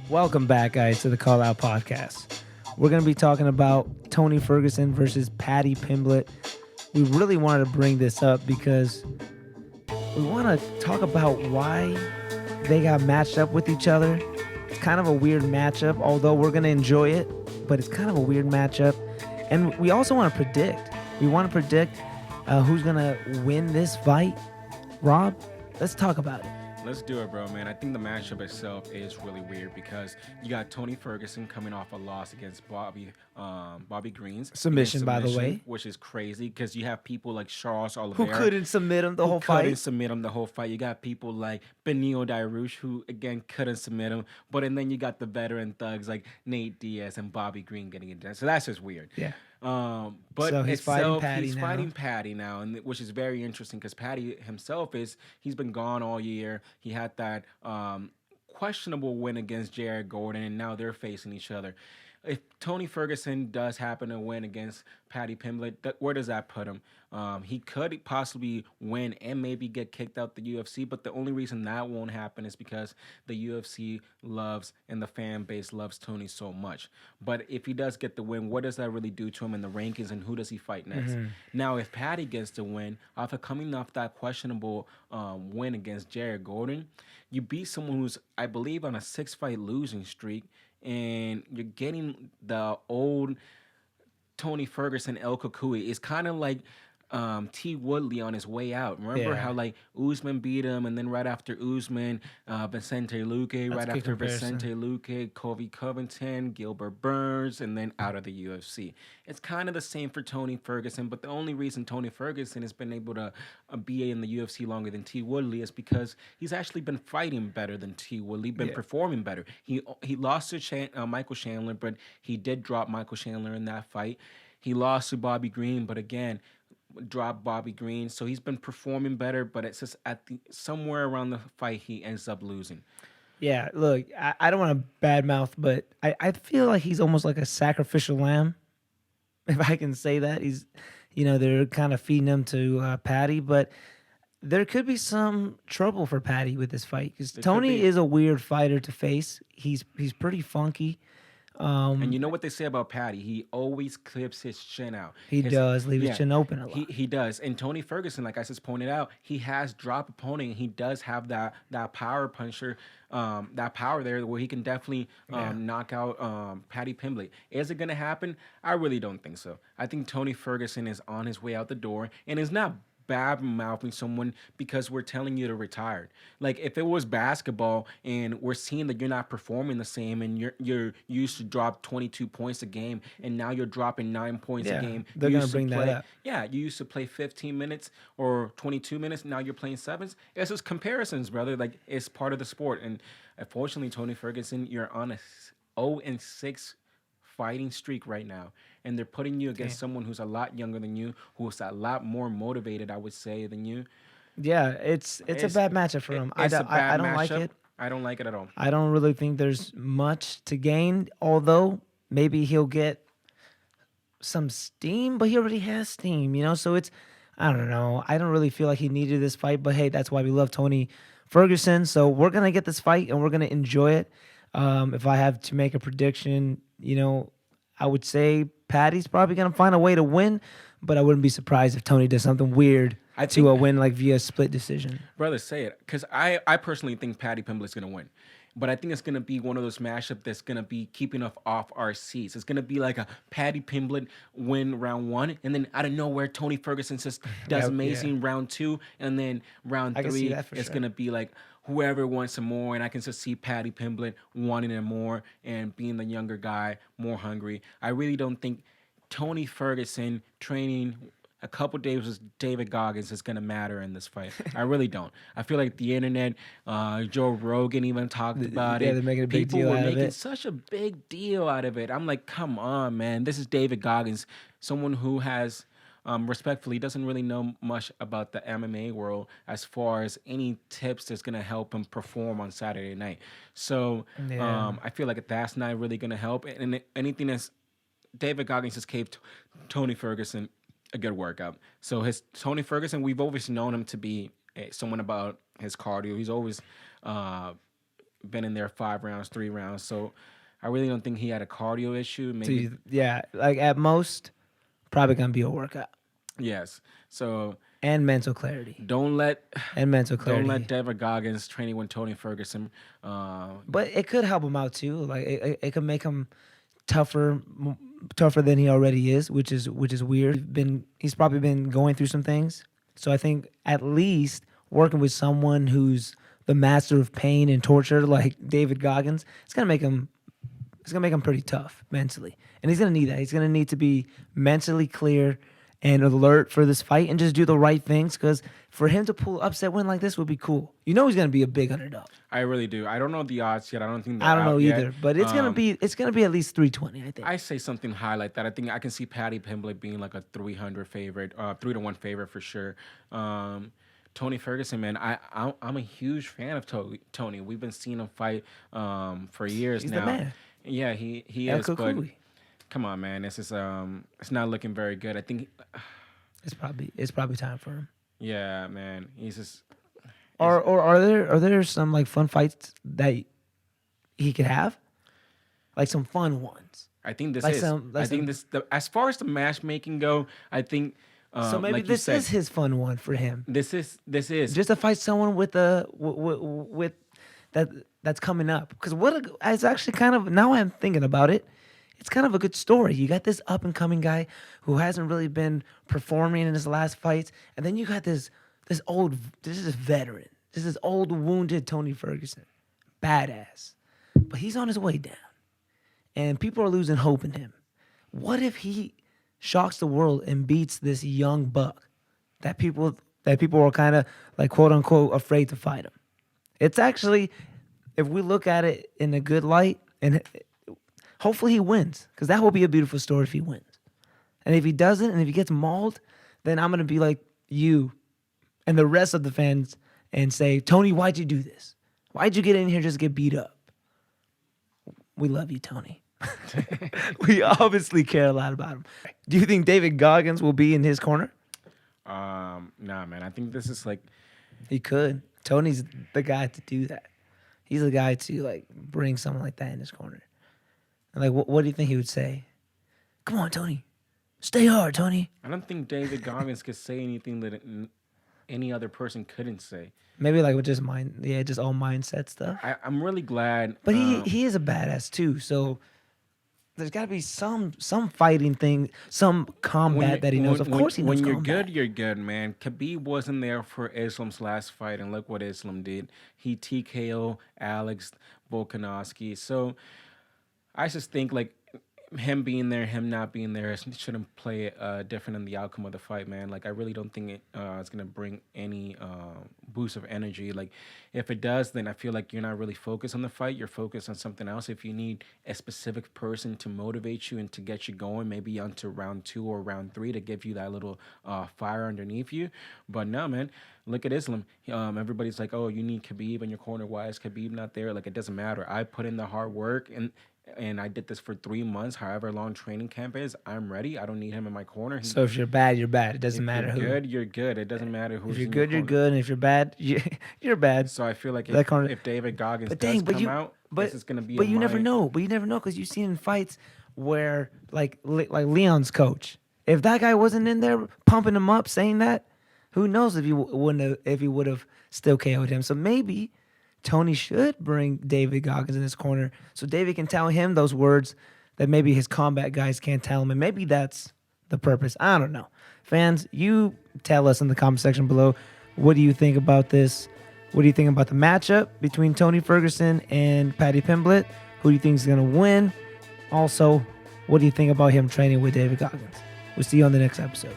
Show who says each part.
Speaker 1: Welcome back, guys, to the Call Out Podcast. We're going to be talking about Tony Ferguson versus Paddy Pimblett. We really wanted to bring this up because we want to talk about why they got matched up with each other. It's kind of a weird matchup, although we're going to enjoy it, but it's kind of a weird matchup. And we also want to predict. We want to predict who's going to win this fight. Rob, let's talk about it.
Speaker 2: Let's do it, bro, man. I think the matchup itself is really weird because you got Tony Ferguson coming off a loss against Bobby Green's
Speaker 1: Submission, by the way.
Speaker 2: which is crazy because you have people like Charles
Speaker 1: Who
Speaker 2: Oliveira
Speaker 1: couldn't submit him the whole
Speaker 2: couldn't
Speaker 1: fight.
Speaker 2: submit him the whole fight. You got people like Benio Dairouche who again couldn't submit him, and then you got the veteran thugs like Nate Diaz and Bobby Green getting it done. So that's just weird.
Speaker 1: Yeah.
Speaker 2: But
Speaker 1: So he's fighting Paddy
Speaker 2: he's
Speaker 1: now.
Speaker 2: fighting Paddy now, and which is very interesting because Paddy himself he's been gone all year. He had that questionable win against Jared Gordon, and now they're facing each other. If Tony Ferguson does happen to win against Paddy Pimblett, where does that put him? He could possibly win and maybe get kicked out the UFC, but the only reason that won't happen is because the UFC loves and the fan base loves Tony so much. But if he does get the win, what does that really do to him in the rankings, and who does he fight next? Now, if Paddy gets the win, after coming off that questionable win against Jared Gordon, you beat someone who's, I believe, on a 6-fight losing streak, and you're getting the old Tony Ferguson El Kukui. It's kind of like T. Woodley on his way out. Remember how like Usman beat him, and then right after Usman, Vicente Luque, right after Vicente Luque, Colby Covington, Gilbert Burns, and then out of the UFC. It's kind of the same for Tony Ferguson, but the only reason Tony Ferguson has been able to be in the UFC longer than T. Woodley is because he's actually been fighting better than T. Woodley, been performing better. He lost to Michael Chandler, but he did drop Michael Chandler in that fight. He lost to Bobby Green, but again, dropped Bobby Green. So he's been performing better, but it's just somewhere around the fight he ends up losing.
Speaker 1: Yeah, look, I don't want to badmouth, but I feel like he's almost like a sacrificial lamb, if I can say that. They're kind of feeding him to Paddy, but there could be some trouble for Paddy with this fight because Tony is a weird fighter to face. He's pretty funky.
Speaker 2: And you know what they say about Paddy? He always clips his chin out.
Speaker 1: He does leave his chin open a lot.
Speaker 2: He does. And Tony Ferguson, like I just pointed out, he has dropped opponent. He does have that power puncher, that power there where he can definitely knock out Paddy Pimblett. Is it going to happen? I really don't think so. I think Tony Ferguson is on his way out the door and is not bad mouthing someone because we're telling you to retire. Like if it was basketball and we're seeing that you're not performing the same and you're used to drop 22 points a game and now you're dropping 9 points a game.
Speaker 1: They're gonna bring that up.
Speaker 2: Yeah, you used to play 15 minutes or 22 minutes. Now you're playing sevens. It's just comparisons, brother. Like it's part of the sport. And unfortunately, Tony Ferguson, you're on a 0-6 fighting streak right now, and they're putting you against someone who's a lot younger than you, who's a lot more motivated, I would say, than you.
Speaker 1: Yeah, it's a bad matchup for him. I don't like it.
Speaker 2: I don't like it at all.
Speaker 1: I don't really think there's much to gain, although maybe he'll get some steam, but he already has steam, so I don't know. I don't really feel like he needed this fight, but hey, that's why we love Tony Ferguson. So we're going to get this fight and we're going to enjoy it. If I have to make a prediction, I would say Paddy's probably going to find a way to win, but I wouldn't be surprised if Tony does something weird to win like via split decision.
Speaker 2: Brother, say it. Because I personally think Paddy Pimblett's going to win. But I think it's going to be one of those matchups that's going to be keeping us off our seats. It's going to be like a Paddy Pimblett win round 1, and then out of nowhere, Tony Ferguson just does amazing round 2, and then round 3, it's going to be like whoever wants some more, and I can just see Paddy Pimblett wanting it more and being the younger guy, more hungry. I really don't think Tony Ferguson training a couple days with David Goggins is going to matter in this fight. I really don't. I feel like the internet, Joe Rogan even talked about it.
Speaker 1: They're making a big deal out of it.
Speaker 2: People were making such a big deal out of it. I'm like, come on, man. This is David Goggins, someone who has, respectfully, doesn't really know much about the MMA world as far as any tips that's going to help him perform on Saturday night. So I feel like that's not really going to help. And anything that's David Goggins just gave Tony Ferguson a good workout. So Tony Ferguson, we've always known him to be someone about his cardio. He's always been in there 5 rounds, 3 rounds. So I really don't think he had a cardio issue.
Speaker 1: So
Speaker 2: Maybe
Speaker 1: yeah, like at most, probably gonna be a workout
Speaker 2: yes. So
Speaker 1: and mental clarity
Speaker 2: don't let
Speaker 1: and mental
Speaker 2: don't let
Speaker 1: clarity.
Speaker 2: David Goggins training with Tony Ferguson.
Speaker 1: But it could help him out too. Like it could make him tougher, tougher than he already is, which is weird. He's probably been going through some things. So I think at least working with someone who's the master of pain and torture, like David Goggins, it's gonna make him pretty tough mentally, and he's gonna need that. He's gonna need to be mentally clear and alert for this fight, and just do the right things. Because for him to pull upset win like this would be cool. You know, he's gonna be a big underdog.
Speaker 2: I really do. I don't know the odds yet. I don't think they're
Speaker 1: I don't know
Speaker 2: out
Speaker 1: either,
Speaker 2: yet.
Speaker 1: but it's gonna be at least 320. I think.
Speaker 2: I say something high like that. I think I can see Paddy Pimblett being like a 300 favorite, 3-1 favorite for sure. Tony Ferguson, man, I'm a huge fan of Tony. We've been seeing him fight for years
Speaker 1: He's
Speaker 2: now.
Speaker 1: the man.
Speaker 2: Yeah, he
Speaker 1: El
Speaker 2: is. But
Speaker 1: Cucuy.
Speaker 2: come on, man, this is it's not looking very good. I think,
Speaker 1: It's probably time for him.
Speaker 2: yeah, man, he's just.
Speaker 1: Or are there some like fun fights that he could have, like some fun ones?
Speaker 2: I think this
Speaker 1: Like
Speaker 2: is.
Speaker 1: some- like
Speaker 2: I think
Speaker 1: some-
Speaker 2: as far as the matchmatching go, I think.
Speaker 1: So maybe
Speaker 2: like you
Speaker 1: this
Speaker 2: said,
Speaker 1: is his fun one for him.
Speaker 2: This is
Speaker 1: Just to fight someone with that's coming up. Because it's actually kind of, now I'm thinking about it, it's kind of a good story. You got this up and coming guy who hasn't really been performing in his last fights, and then you got this is veteran. This is old wounded Tony Ferguson, badass, but he's on his way down, and people are losing hope in him. What if he shocks the world and beats this young buck that people are kind of like quote unquote afraid to fight him? It's actually, if we look at it in a good light, and hopefully he wins, because that will be a beautiful story if he wins. And if he doesn't, and if he gets mauled, then I'm gonna be like you and the rest of the fans and say, Tony, why'd you do this? Why'd you get in here just to get beat up? We love you, Tony. We obviously care a lot about him. Do you think David Goggins will be in his corner?
Speaker 2: Nah, man. I think this is like.
Speaker 1: He could. Tony's the guy to do that. He's the guy to like bring someone like that in his corner. And like, what do you think he would say? Come on, Tony. Stay hard, Tony.
Speaker 2: I don't think David Goggins could say anything that any other person couldn't say.
Speaker 1: Maybe like with just just all mindset stuff.
Speaker 2: I'm really glad.
Speaker 1: But he is a badass too. So there's got to be some fighting thing, some combat that he knows. Of course he knows
Speaker 2: When you're
Speaker 1: combat.
Speaker 2: good, you're good, man. Khabib wasn't there for Islam's last fight, and look what Islam did. He TKO Alex Volkanovski. So I just think like him being there, him not being there shouldn't play different in the outcome of the fight, man. Like I really don't think it's gonna bring any boost of energy. Like if it does, then I feel like you're not really focused on the fight. You're focused on something else. If you need a specific person to motivate you and to get you going, maybe onto round 2 or round 3 to give you that little fire underneath you. But no, man. Look at Islam. Everybody's like, oh, you need Khabib in your corner. Why is Khabib not there? Like it doesn't matter. I put in the hard work and I did this for 3 months, however long training camp is. I'm ready. I don't need him in my corner.
Speaker 1: So if you're bad, you're bad. It doesn't matter who.
Speaker 2: If you're good, you're good. It doesn't matter who's
Speaker 1: If you're
Speaker 2: in
Speaker 1: good,
Speaker 2: your
Speaker 1: you're
Speaker 2: corner.
Speaker 1: good. And if you're bad, you're bad.
Speaker 2: So I feel like
Speaker 1: That corner-
Speaker 2: if David Goggins
Speaker 1: But
Speaker 2: does
Speaker 1: dang,
Speaker 2: come out, this is going to be
Speaker 1: But you never know. But you never know, because you've seen in fights where like Leon's coach, if that guy wasn't in there pumping him up, saying that, who knows if he would have still KO'd him. So maybe Tony should bring David Goggins in his corner so David can tell him those words that maybe his combat guys can't tell him, and maybe that's the purpose. I don't know. Fans, you tell us in the comment section below, what do you think about this? What do you think about the matchup between Tony Ferguson and Paddy Pimblett? Who do you think is going to win? Also, what do you think about him training with David Goggins? We'll see you on the next episode.